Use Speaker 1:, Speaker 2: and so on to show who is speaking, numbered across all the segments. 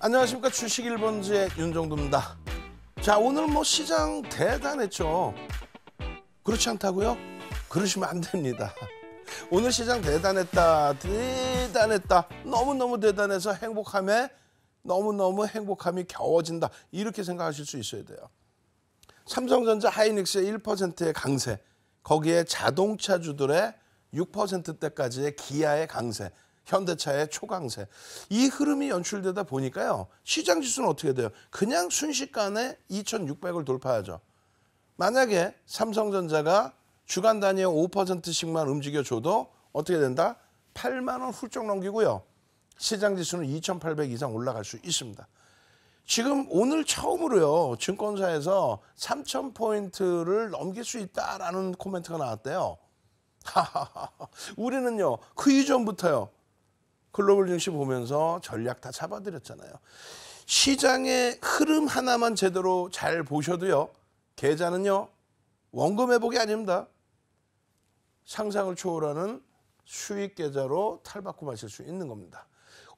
Speaker 1: 안녕하십니까. 주식 1번지의 윤정도입니다. 자, 오늘 뭐 시장 대단했죠. 그렇지 않다고요? 그러시면 안 됩니다. 오늘 시장 대단했다. 너무너무 대단해서 너무너무 행복함이 겨워진다. 이렇게 생각하실 수 있어야 돼요. 삼성전자 하이닉스의 1%의 강세, 거기에 자동차주들의 6%대까지의 기아의 강세, 현대차의 초강세, 이 흐름이 연출되다 보니까요, 시장 지수는 어떻게 돼요? 그냥 순식간에 2,600을 돌파하죠. 만약에 삼성전자가 주간 단위에 5%씩만 움직여줘도 어떻게 된다? 8만 원 훌쩍 넘기고요. 시장 지수는 2,800 이상 올라갈 수 있습니다. 지금 오늘 처음으로요, 증권사에서 3,000포인트를 넘길 수 있다라는 코멘트가 나왔대요. 우리는요, 그 이전부터요, 글로벌 증시 보면서 전략 다 잡아드렸잖아요. 시장의 흐름 하나만 제대로 잘 보셔도요, 계좌는요, 원금 회복이 아닙니다. 상상을 초월하는 수익 계좌로 탈바꿈하실 수 있는 겁니다.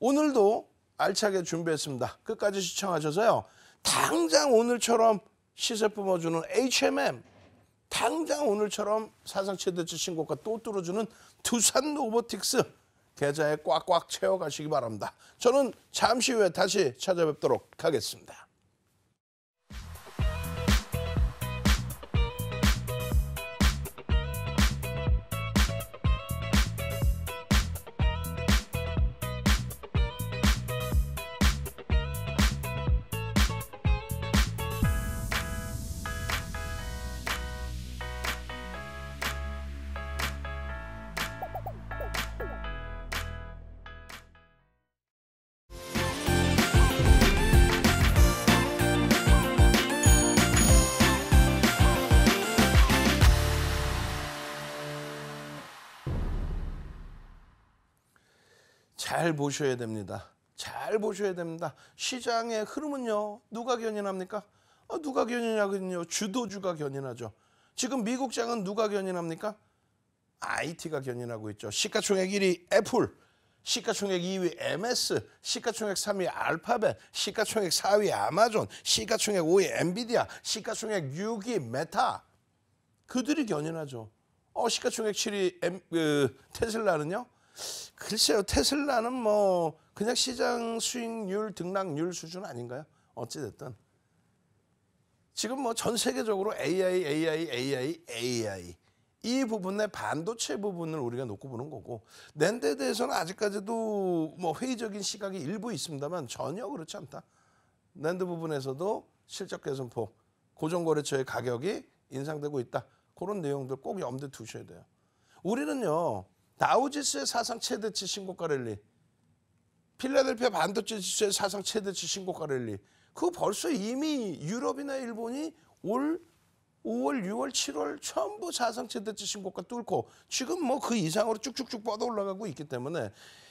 Speaker 1: 오늘도 알차게 준비했습니다. 끝까지 시청하셔서요, 당장 오늘처럼 시세 뿜어주는 HMM, 당장 오늘처럼 사상 최대치 신고가 또 뚫어주는 두산 로보틱스 계좌에 꽉꽉 채워가시기 바랍니다. 저는 잠시 후에 다시 찾아뵙도록 하겠습니다. 잘 보셔야 됩니다. 잘 보셔야 됩니다. 시장의 흐름은요, 누가 견인합니까? 누가 견인하거든요. 주도주가 견인하죠. 지금 미국장은 누가 견인합니까? IT가 견인하고 있죠. 시가총액 1위 애플, 시가총액 2위 MS, 시가총액 3위 알파벳, 시가총액 4위 아마존, 시가총액 5위 엔비디아, 시가총액 6위 메타. 그들이 견인하죠. 시가총액 7위 테슬라는요? 글쎄요, 테슬라는 뭐 그냥 시장 수익률 등락률 수준 아닌가요? 어찌됐든 지금 뭐 전 세계적으로 AI 이 부분의 반도체 부분을 우리가 놓고 보는 거고, 낸드에 대해서는 아직까지도 뭐 회의적인 시각이 일부 있습니다만 전혀 그렇지 않다. 낸드 부분에서도 실적 개선폭, 고정거래처의 가격이 인상되고 있다. 그런 내용들 꼭 염두에 두셔야 돼요. 우리는요, 다우지수의 사상 최대치 신고가 랠리, 필라델피아 반도체 지수의 사상 최대치 신고가 랠리, 그거 벌써 이미 유럽이나 일본이 올 5월, 6월, 7월 전부 사상 최대치 신고가 뚫고 지금 뭐 그 이상으로 쭉쭉쭉 뻗어 올라가고 있기 때문에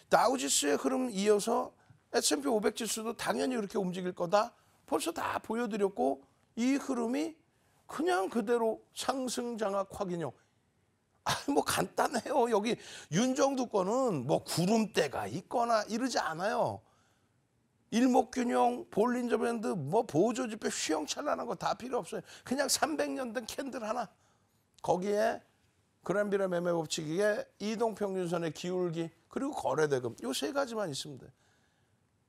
Speaker 1: 다우지수의 흐름 이어서 S&P 500 지수도 당연히 이렇게 움직일 거다. 벌써 다 보여드렸고, 이 흐름이 그냥 그대로 상승 장악 확인형. 뭐 간단해요. 여기 윤정두 거는 뭐 구름대가 있거나 이러지 않아요. 일목균형, 볼린저 밴드, 뭐 보조지표 휘영찬란한 거 다 필요 없어요. 그냥 300년 된 캔들 하나. 거기에 그랜비라 매매 법칙에 이동평균선의 기울기, 그리고 거래대금, 요 세 가지만 있으면 돼.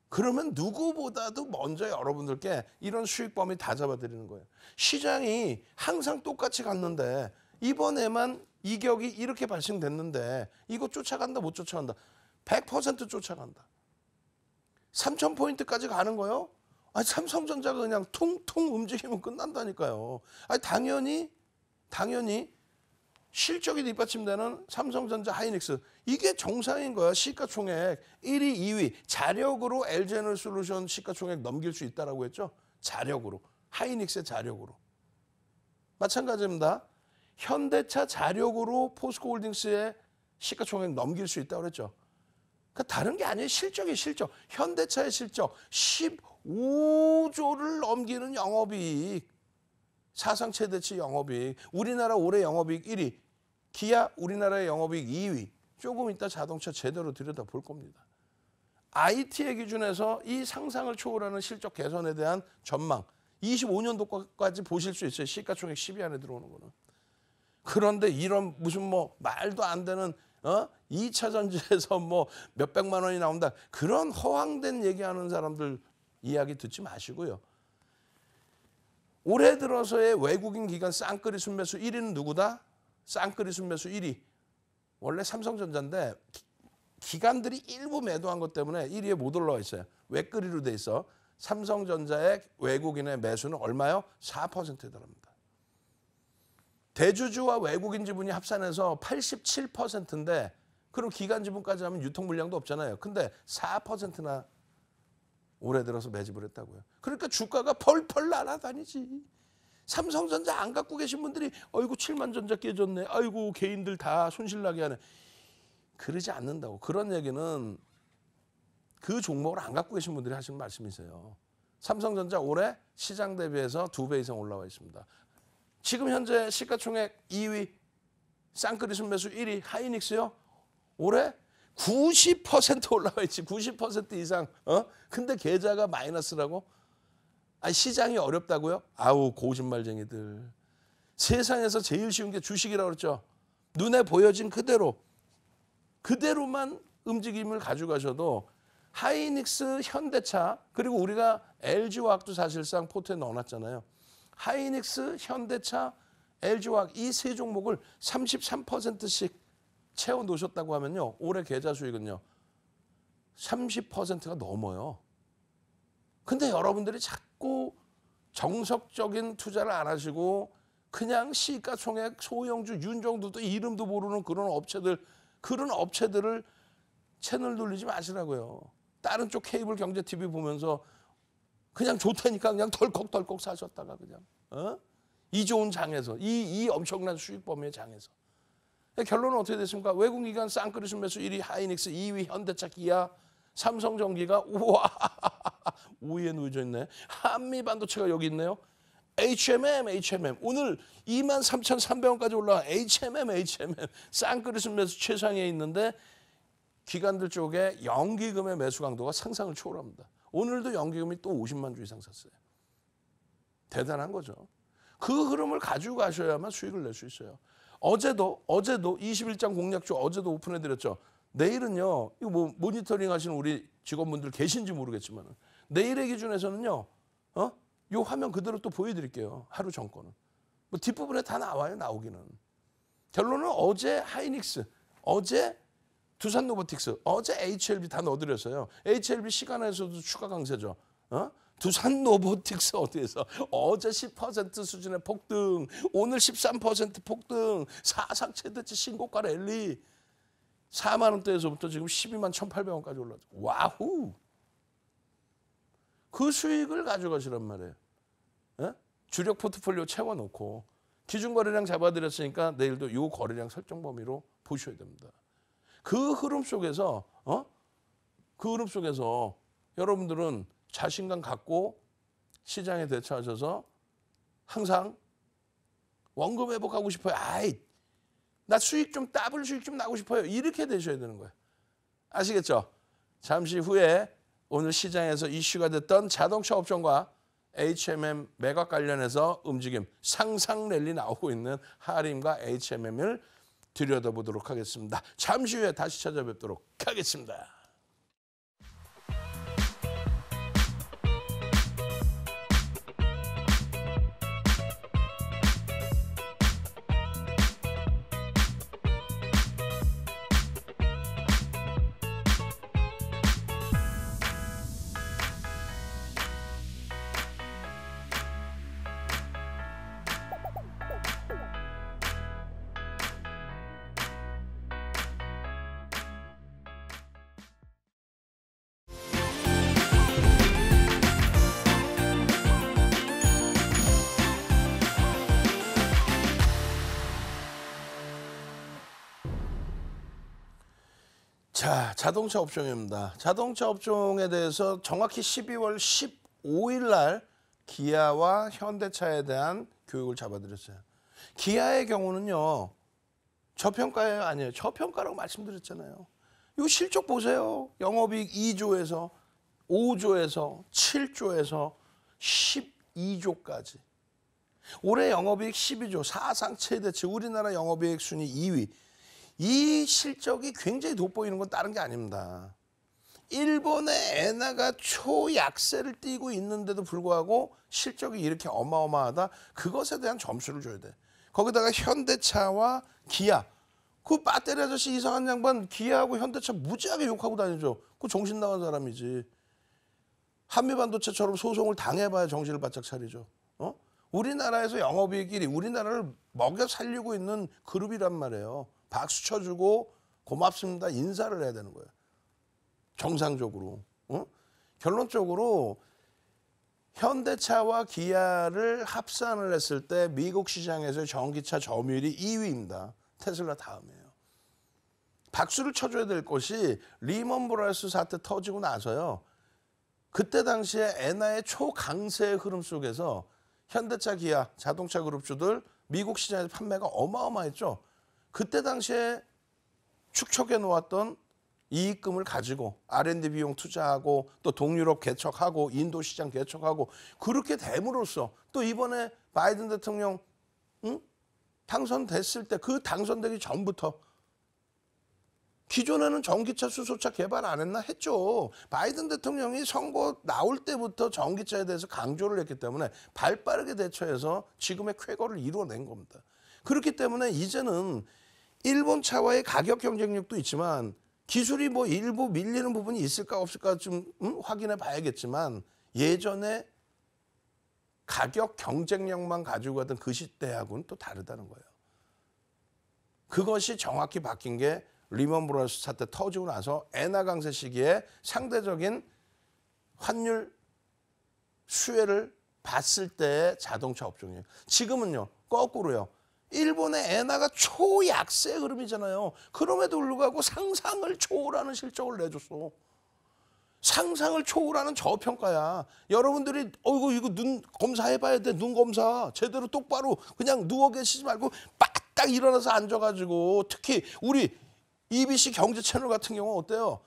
Speaker 1: 그러면 누구보다도 먼저 여러분들께 이런 수익 범위 다 잡아드리는 거예요. 시장이 항상 똑같이 갔는데 이번에만 이격이 이렇게 발생됐는데 이거 쫓아간다 못 쫓아간다? 100% 쫓아간다. 3,000포인트까지 가는 거요? 삼성전자가 그냥 퉁퉁 움직이면 끝난다니까요. 당연히 실적이 뒷받침되는 삼성전자 하이닉스, 이게 정상인 거야. 시가총액 1위, 2위. 자력으로 LG에너지솔루션 시가총액 넘길 수 있다라고 했죠. 자력으로. 하이닉스의 자력으로. 마찬가지입니다. 현대차 자력으로 포스코홀딩스의 시가총액 넘길 수 있다고 그랬죠. 그러니까 다른 게 아니에요. 실적이 실적. 현대차의 실적 15조를 넘기는 영업이익. 사상 최대치 영업이익. 우리나라 올해 영업이익 1위. 기아 우리나라의 영업이익 2위. 조금 이따 자동차 제대로 들여다볼 겁니다. IT의 기준에서 이 상상을 초월하는 실적 개선에 대한 전망 25년도까지 보실 수 있어요. 시가총액 10위 안에 들어오는 거는. 그런데 이런 무슨 뭐 말도 안 되는 2차 전지에서 뭐 몇백만 원이 나온다. 그런 허황된 얘기하는 사람들 이야기 듣지 마시고요. 올해 들어서의 외국인 기관 쌍끌이 순매수 1위는 누구다? 쌍끌이 순매수 1위. 원래 삼성전자인데 기관들이 일부 매도한 것 때문에 1위에 못 올라와 있어요. 외끌이로 돼 있어. 삼성전자의 외국인의 매수는 얼마요? 4%에 달합니다. 대주주와 외국인 지분이 합산해서 87%인데 그럼 기관 지분까지 하면 유통 물량도 없잖아요. 근데 4%나 올해 들어서 매집을 했다고요. 그러니까 주가가 펄펄 날아다니지. 삼성전자 안 갖고 계신 분들이 아이고 7만 전자 깨졌네. 아이고 개인들 다 손실나게 하네. 그러지 않는다고. 그런 얘기는 그 종목을 안 갖고 계신 분들이 하시는 말씀이세요. 삼성전자 올해 시장 대비해서 2배 이상 올라와 있습니다. 지금 현재 시가총액 2위, 쌍끌이 순매수 1위 하이닉스요. 올해 90% 올라와 있지. 90% 이상. 근데 계좌가 마이너스라고? 아니 시장이 어렵다고요? 아우 거짓말쟁이들. 세상에서 제일 쉬운 게 주식이라고 그랬죠. 눈에 보여진 그대로만 움직임을 가져가셔도 하이닉스, 현대차 그리고 우리가 LG화학도 사실상 포트에 넣어놨잖아요. 하이닉스, 현대차, LG화학 이 세 종목을 33%씩 채워놓으셨다고 하면요. 올해 계좌 수익은요. 30%가 넘어요. 근데 여러분들이 자꾸 정석적인 투자를 안 하시고 그냥 시가총액, 소형주, 윤정두도 이름도 모르는 그런 업체들을 채널 돌리지 마시라고요. 다른 쪽 케이블 경제 TV 보면서 그냥 좋다니까 그냥 덜컥덜컥 사셨다가 그냥 이 좋은 장에서 이 엄청난 수익 범위의 장에서 결론은 어떻게 됐습니까? 외국기관 쌍끌이 순매수 1위 하이닉스, 2위 현대차, 기아, 삼성전기가 우와 5위에 놓여져 있네. 한미반도체가 여기 있네요. HMM 오늘 23,300원까지 올라와 HMM 쌍끌이 순매수 최상위에 있는데 기관들 쪽에 연기금의 매수 강도가 상상을 초월합니다. 오늘도 연기금이 또 50만 주 이상 샀어요. 대단한 거죠. 그 흐름을 가지고 가셔야만 수익을 낼 수 있어요. 어제도 21장 공략주 어제도 오픈해드렸죠. 내일은요. 이거 뭐 모니터링 하시는 우리 직원분들 계신지 모르겠지만 내일의 기준에서는요. 요 화면 그대로 또 보여드릴게요. 하루 전거는. 뭐 뒷부분에 다 나와요. 나오기는. 결론은 어제 하이닉스, 어제 두산로보틱스, 어제 HLB 다 넣어드렸어요. HLB 시간에서도 추가 강세죠. 두산로보틱스 어디에서 어제 10% 수준의 폭등, 오늘 13% 폭등, 사상 최대치 신고가 랠리. 4만 원대에서부터 지금 12만 1,800원까지 올랐죠. 와후. 그 수익을 가져가시란 말이에요. 주력 포트폴리오 채워놓고 기준 거래량 잡아드렸으니까 내일도 이 거래량 설정 범위로 보셔야 됩니다. 그 흐름 속에서 여러분들은 자신감 갖고 시장에 대처하셔서 항상 원금 회복하고 싶어요. 나 수익 좀 더블 수익 좀 나고 싶어요. 이렇게 되셔야 되는 거예요. 아시겠죠? 잠시 후에 오늘 시장에서 이슈가 됐던 자동차 업종과 HMM 매각 관련해서 움직임, 상상 랠리 나오고 있는 하림과 HMM을 들여다보도록 하겠습니다. 잠시 후에 다시 찾아뵙도록 하겠습니다. 자, 자동차 업종입니다. 자동차 업종에 대해서 정확히 12월 15일 날 기아와 현대차에 대한 교육을 잡아드렸어요. 기아의 경우는요. 저평가예요? 아니에요. 저평가라고 말씀드렸잖아요. 이 실적 보세요. 영업이익 2조에서 5조에서 7조에서 12조까지. 올해 영업이익 12조, 사상 최대치, 우리나라 영업이익 순위 2위. 이 실적이 굉장히 돋보이는 건 다른 게 아닙니다. 일본의 엔화가 초약세를 띠고 있는데도 불구하고 실적이 이렇게 어마어마하다. 그것에 대한 점수를 줘야 돼. 거기다가 현대차와 기아. 그 배터리 아저씨 이상한 양반 기아하고 현대차 무지하게 욕하고 다니죠. 그 정신 나간 사람이지. 한미반도체처럼 소송을 당해봐야 정신을 바짝 차리죠. 우리나라에서 영업이익 1위, 우리나라를 먹여 살리고 있는 그룹이란 말이에요. 박수 쳐주고 고맙습니다. 인사를 해야 되는 거예요. 정상적으로. 결론적으로 현대차와 기아를 합산을 했을 때 미국 시장에서의 전기차 점유율이 2위입니다. 테슬라 다음이에요. 박수를 쳐줘야 될 것이 리먼 브라더스 사태 터지고 나서요. 그때 당시에 엔화의 초강세의 흐름 속에서 현대차, 기아, 자동차 그룹주들 미국 시장에서 판매가 어마어마했죠. 그때 당시에 축적해 놓았던 이익금을 가지고 R&D 비용 투자하고 또 동유럽 개척하고 인도 시장 개척하고 그렇게 됨으로써 또 이번에 바이든 대통령 당선됐을 때 그 당선되기 전부터 기존에는 전기차, 수소차 개발 안 했나? 했죠. 바이든 대통령이 선거 나올 때부터 전기차에 대해서 강조를 했기 때문에 발빠르게 대처해서 지금의 쾌거를 이루어낸 겁니다. 그렇기 때문에 이제는 일본 차와의 가격 경쟁력도 있지만 기술이 뭐 일부 밀리는 부분이 있을까 없을까 좀 확인해 봐야겠지만 예전에 가격 경쟁력만 가지고 가던 그 시대하고는 또 다르다는 거예요. 그것이 정확히 바뀐 게 리먼 브라더스 사태 터지고 나서 엔화 강세 시기에 상대적인 환율 수혜를 봤을 때의 자동차 업종이에요. 지금은요. 거꾸로요. 일본의 엔화가 초약세 흐름이잖아요. 그럼에도 불구하고 상상을 초월하는 실적을 내줬어. 상상을 초월하는 저평가야. 여러분들이 이거 눈 검사해봐야 돼. 눈 검사. 제대로 똑바로 그냥 누워 계시지 말고 빠딱 일어나서 앉아가지고 특히 우리 EBC 경제 채널 같은 경우 어때요?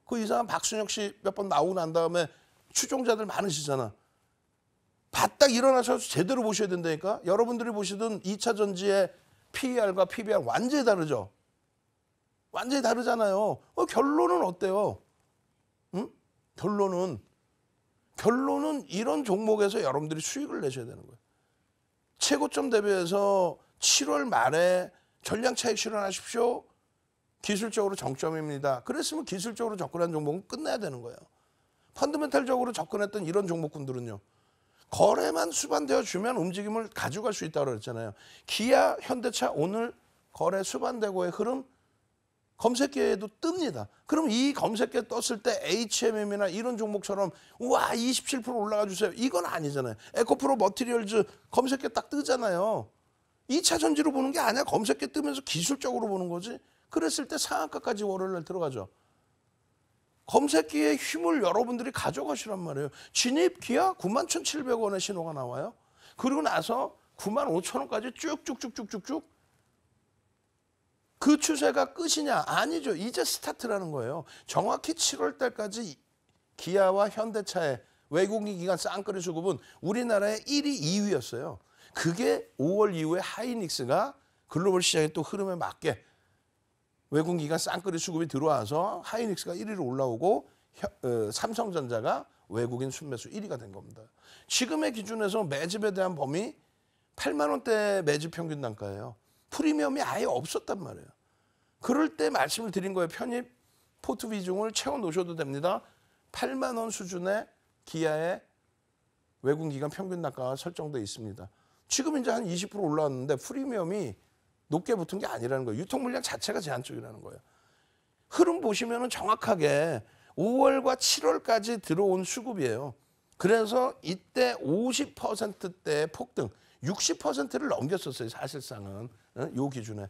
Speaker 1: 그 이상한 박순혁 씨 몇 번 나오고 난 다음에 추종자들 많으시잖아. 바짝 일어나셔서 제대로 보셔야 된다니까. 여러분들이 보시던 2차 전지의 PER과 PBR 완전히 다르죠. 완전히 다르잖아요. 결론은 어때요? 결론은 이런 종목에서 여러분들이 수익을 내셔야 되는 거예요. 최고점 대비해서 7월 말에 전량 차익 실현하십시오. 기술적으로 정점입니다. 그랬으면 기술적으로 접근한 종목은 끝내야 되는 거예요. 펀더멘탈적으로 접근했던 이런 종목군들은요. 거래만 수반되어 주면 움직임을 가져갈 수 있다고 그랬잖아요. 기아, 현대차 오늘 거래 수반되고의 흐름 검색계에도 뜹니다. 그럼 이 검색계 떴을 때 HMM이나 이런 종목처럼 우와 27% 올라가 주세요. 이건 아니잖아요. 에코프로 머티리얼즈 검색계 딱 뜨잖아요. 2차 전지로 보는 게 아니야. 검색계 뜨면서 기술적으로 보는 거지. 그랬을 때 상한가까지 월요일날 들어가죠. 검색기의 힘을 여러분들이 가져가시란 말이에요. 진입 기아 91,700원의 신호가 나와요. 그리고 나서 95,000원까지 쭉쭉쭉쭉쭉쭉. 그 추세가 끝이냐? 아니죠. 이제 스타트라는 거예요. 정확히 7월 달까지 기아와 현대차의 외국인 기관 쌍끌이 수급은 우리나라의 1위, 2위였어요. 그게 5월 이후에 하이닉스가 글로벌 시장의 또 흐름에 맞게 외국 기관 쌍끌이 수급이 들어와서 하이닉스가 1위로 올라오고 삼성전자가 외국인 순매수 1위가 된 겁니다. 지금의 기준에서 매집에 대한 범위 8만 원대 매집 평균 단가예요. 프리미엄이 아예 없었단 말이에요. 그럴 때 말씀을 드린 거예요. 편입 포트 비중을 채워 놓으셔도 됩니다. 8만 원 수준의 기아의 외국 기관 평균 단가가 설정돼 있습니다. 지금 이제 한 20% 올라왔는데 프리미엄이 높게 붙은 게 아니라는 거예요. 유통 물량 자체가 제한적이라는 거예요. 흐름 보시면은 정확하게 5월과 7월까지 들어온 수급이에요. 그래서 이때 50%대의 폭등, 60%를 넘겼었어요. 사실상은 요 기준에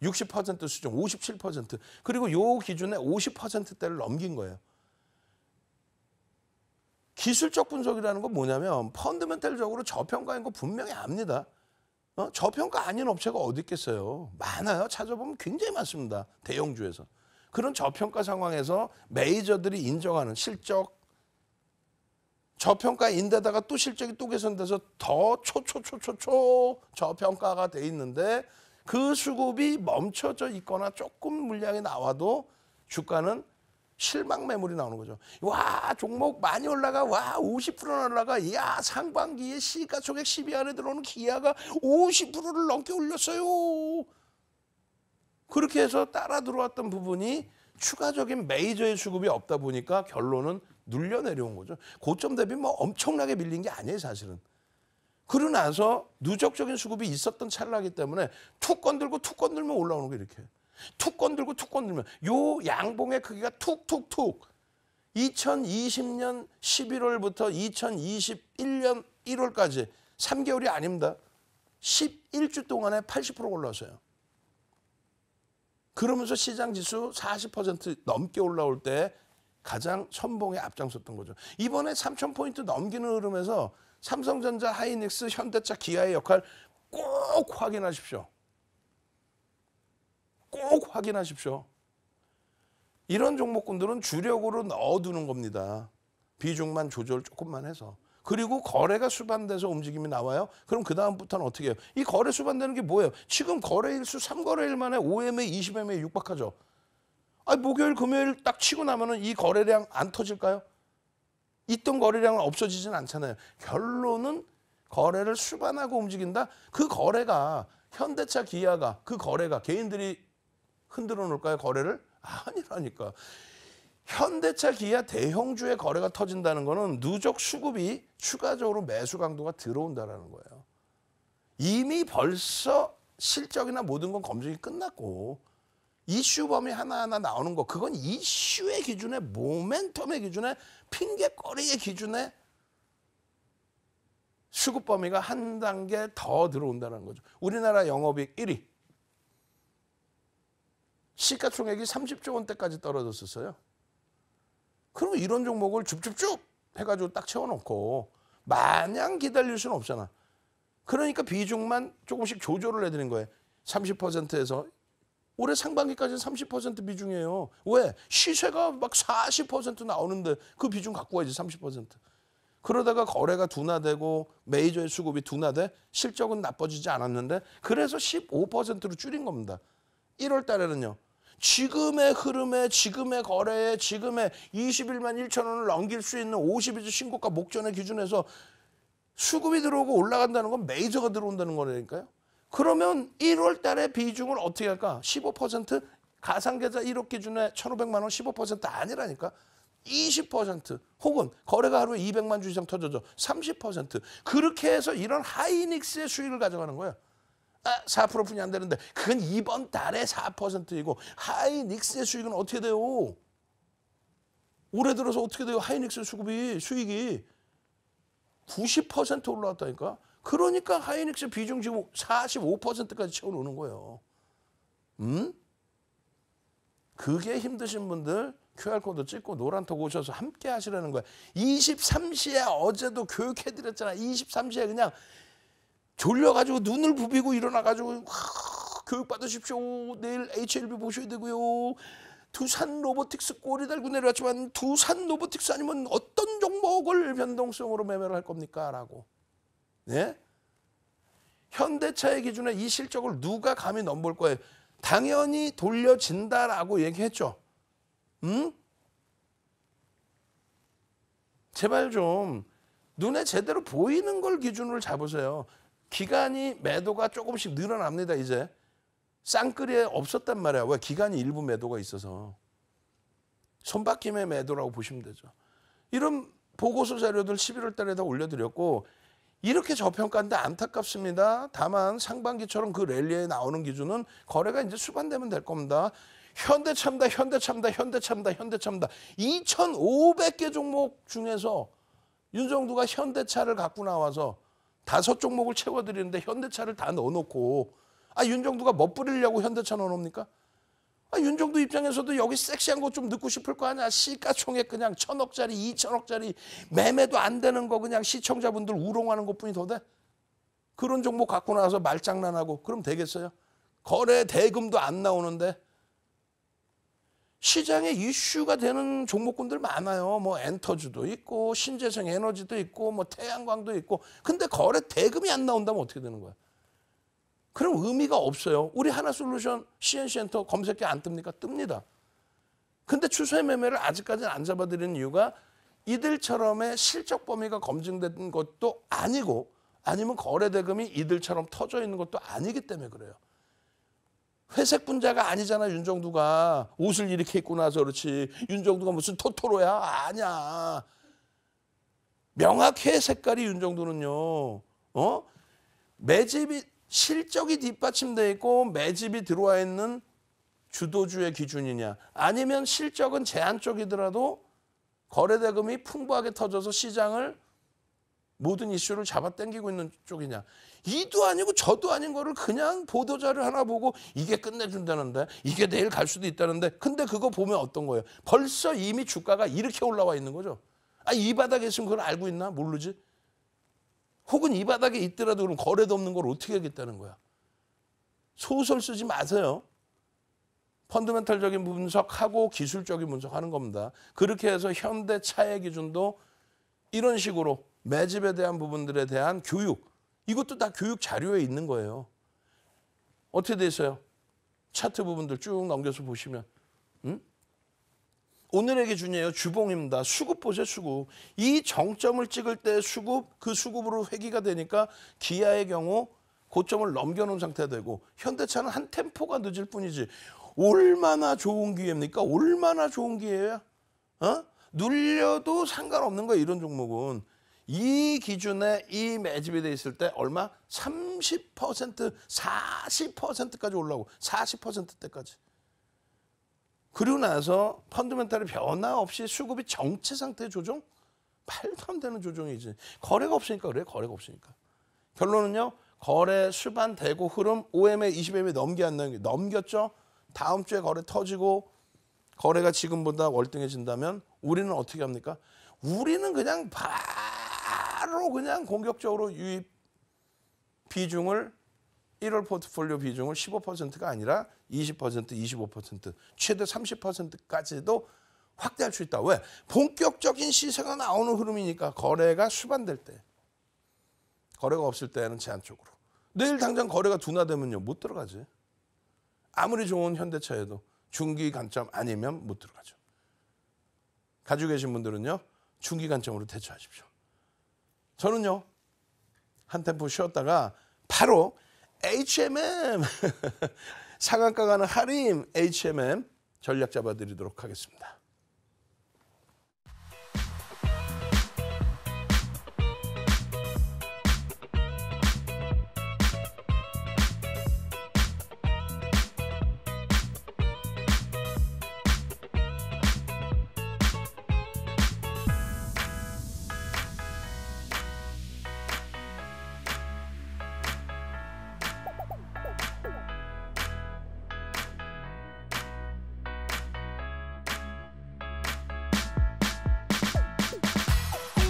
Speaker 1: 60% 수준, 57% 그리고 요 기준에 50%대를 넘긴 거예요. 기술적 분석이라는 건 뭐냐면 펀더멘탈적으로 저평가인 거 분명히 압니다. 저평가 아닌 업체가 어디 있겠어요. 많아요. 찾아보면 굉장히 많습니다. 대형주에서. 그런 저평가 상황에서 메이저들이 인정하는 실적, 저평가인데다가 또 실적이 또 개선돼서 더 저평가가 돼 있는데 그 수급이 멈춰져 있거나 조금 물량이 나와도 주가는 실망 매물이 나오는 거죠. 와, 종목 많이 올라가. 와, 50%나 올라가. 야, 상반기에 시가총액 10위 안에 들어오는 기아가 50%를 넘게 올렸어요. 그렇게 해서 따라 들어왔던 부분이 추가적인 메이저의 수급이 없다 보니까 결론은 눌려 내려온 거죠. 고점 대비 뭐 엄청나게 밀린 게 아니에요, 사실은. 그러고 나서 누적적인 수급이 있었던 찰나기 때문에 툭 건들면 올라오는 거 이렇게. 툭 건들면 요 양봉의 크기가 툭툭툭 2020년 11월부터 2021년 1월까지 3개월이 아닙니다. 11주 동안에 80% 올라왔어요. 그러면서 시장 지수 40% 넘게 올라올 때 가장 선봉에 앞장섰던 거죠. 이번에 3,000포인트 넘기는 흐름에서 삼성전자, 하이닉스, 현대차, 기아의 역할 꼭 확인하십시오. 꼭 확인하십시오. 이런 종목군들은 주력으로 넣어두는 겁니다. 비중만 조절 조금만 해서. 그리고 거래가 수반돼서 움직임이 나와요. 그럼 그 다음부터는 어떻게 해요? 이 거래 수반되는 게 뭐예요? 지금 거래일수 3거래일 만에 5MA, 20MA 육박하죠. 아니, 목요일, 금요일 딱 치고 나면은 이 거래량 안 터질까요? 있던 거래량은 없어지진 않잖아요. 결론은 거래를 수반하고 움직인다. 그 거래가 현대차, 기아가 그 거래가 개인들이 흔들어 놓을까요? 거래를? 아니라니까. 현대차, 기아 대형주의 거래가 터진다는 거는 누적 수급이 추가적으로 매수 강도가 들어온다는 거예요. 이미 벌써 실적이나 모든 건 검증이 끝났고 이슈 범위 하나하나 나오는 거, 그건 이슈의 기준에, 모멘텀의 기준에, 핑계거리의 기준에 수급 범위가 한 단계 더 들어온다는 거죠. 우리나라 영업이익 1위. 시가총액이 30조 원대까지 떨어졌었어요. 그럼 이런 종목을 줍줍줍 해가지고 딱 채워놓고 마냥 기다릴 수는 없잖아. 그러니까 비중만 조금씩 조절을 해드린 거예요. 30%에서 올해 상반기까지는 30% 비중이에요. 왜? 시세가 막 40% 나오는데 그 비중 갖고 가야지 30%. 그러다가 거래가 둔화되고 메이저의 수급이 둔화돼 실적은 나빠지지 않았는데 그래서 15%로 줄인 겁니다. 1월 달에는요. 지금의 흐름에, 지금의 거래에, 지금의 21만 1천 원을 넘길 수 있는 52주 신고가 목전의 기준에서 수급이 들어오고 올라간다는 건 메이저가 들어온다는 거라니까요. 그러면 1월 달에 비중을 어떻게 할까? 15%? 가상계좌 1억 기준에 1,500만 원 15% 아니라니까. 20% 혹은 거래가 하루에 200만 주 이상 터져져 30%. 그렇게 해서 이런 하이닉스의 수익을 가져가는 거예요. 4%뿐이 안 되는데 그건 이번 달에 4%이고 하이닉스의 수익은 어떻게 돼요? 올해 들어서 어떻게 돼요? 하이닉스 수익이 90% 올라왔다니까. 그러니까 하이닉스 비중 지금 45%까지 채워놓는 거예요. 그게 힘드신 분들 QR코드 찍고 노란톡 오셔서 함께 하시라는 거예요. 23시에 어제도 교육해드렸잖아. 23시에 그냥 졸려가지고 눈을 부비고 일어나가지고 교육 받으십시오. 내일 HLB 보셔야 되고요. 두산 로보틱스 꼬리 달고 내려왔지만 두산 로보틱스 아니면 어떤 종목을 변동성으로 매매를 할 겁니까? 라고. 네? 현대차의 기준에 이 실적을 누가 감히 넘볼 거예요? 당연히 돌려진다라고 얘기했죠. 제발 좀 눈에 제대로 보이는 걸 기준으로 잡으세요. 기간이 매도가 조금씩 늘어납니다. 이제 쌍끌이에 없었단 말이야. 왜? 기간이 일부 매도가 있어서 손바뀜의 매도라고 보시면 되죠. 이런 보고서 자료들 11월 달에 다 올려드렸고 이렇게 저평가인데 안타깝습니다. 다만 상반기처럼 그 랠리에 나오는 기준은 거래가 이제 수반되면 될 겁니다. 현대차입니다. 2,500개 종목 중에서 윤정두가 현대차를 갖고 나와서 5종목을 채워드리는데 현대차를 다 넣어놓고 윤정두가 멋부리려고 현대차 넣어놓습니까? 윤정두 입장에서도 여기 섹시한 거 좀 넣고 싶을 거 아니야. 시가총액 그냥 1,000억짜리 2,000억짜리 매매도 안 되는 거 그냥 시청자분들 우롱하는 것뿐이 더 돼? 그런 종목 갖고 나와서 말장난하고 그럼 되겠어요? 거래 대금도 안 나오는데 시장에 이슈가 되는 종목군들 많아요. 뭐 엔터주도 있고 신재생 에너지도 있고 뭐 태양광도 있고. 근데 거래 대금이 안 나온다면 어떻게 되는 거야? 그럼 의미가 없어요. 우리 하나솔루션 CNC엔터 검색기 안 뜹니까? 뜹니다. 근데 추세 매매를 아직까지는 안 잡아드리는 이유가 이들처럼의 실적 범위가 검증된 것도 아니고 아니면 거래 대금이 이들처럼 터져 있는 것도 아니기 때문에 그래요. 회색 분자가 아니잖아. 윤정두가 옷을 이렇게 입고 나서 그렇지. 윤정두가 무슨 토토로야? 아니야. 명확해 색깔이 윤정두는요. 매집이 실적이 뒷받침돼 있고 매집이 들어와 있는 주도주의 기준이냐. 아니면 실적은 제한 쪽이더라도 거래대금이 풍부하게 터져서 시장을 모든 이슈를 잡아당기고 있는 쪽이냐. 이도 아니고 저도 아닌 거를 그냥 보도자료 하나 보고 이게 끝내준다는데 이게 내일 갈 수도 있다는데 근데 그거 보면 어떤 거예요? 벌써 이미 주가가 이렇게 올라와 있는 거죠. 이 바닥에 있으면 그걸 알고 있나? 모르지. 혹은 이 바닥에 있더라도 그럼 거래도 없는 걸 어떻게 하겠다는 거야. 소설 쓰지 마세요. 펀더멘탈적인 분석하고 기술적인 분석하는 겁니다. 그렇게 해서 현대차의 기준도 이런 식으로 매집에 대한 부분들에 대한 교육, 이것도 다 교육 자료에 있는 거예요. 어떻게 돼 있어요? 차트 부분들 쭉 넘겨서 보시면. 오늘의 기준이에요. 주봉입니다. 수급 보세요. 수급. 이 정점을 찍을 때 수급, 그 수급으로 회귀가 되니까 기아의 경우 고점을 넘겨놓은 상태가 되고 현대차는 한 템포가 늦을 뿐이지. 얼마나 좋은 기회입니까? 얼마나 좋은 기회야? 눌려도 상관없는 거야. 이런 종목은. 이 기준에 이 매집이 돼 있을 때 얼마? 30%, 40%까지 올라오고 40%대까지. 그리고 나서 펀더멘탈의 변화 없이 수급이 정체 상태 조정? 말도 안 되는 조정이지. 거래가 없으니까 그래. 거래가 없으니까. 결론은요. 거래 수반 대고 흐름 5MA, 20MA 넘겼죠. 다음 주에 거래 터지고 거래가 지금보다 월등해진다면 우리는 어떻게 합니까? 우리는 그냥 바로 그냥 공격적으로 유입 비중을 1월 포트폴리오 비중을 15%가 아니라 20%, 25%, 최대 30%까지도 확대할 수 있다. 왜? 본격적인 시세가 나오는 흐름이니까 거래가 수반될 때. 거래가 없을 때는 제한적으로. 내일 당장 거래가 둔화되면요. 못 들어가지. 아무리 좋은 현대차에도 중기 관점 아니면 못 들어가죠. 가지고 계신 분들은요. 중기 관점으로 대처하십시오. 저는요. 한 템포 쉬었다가 바로 HMM 상한가 가는 할인 HMM 전략 잡아드리도록 하겠습니다.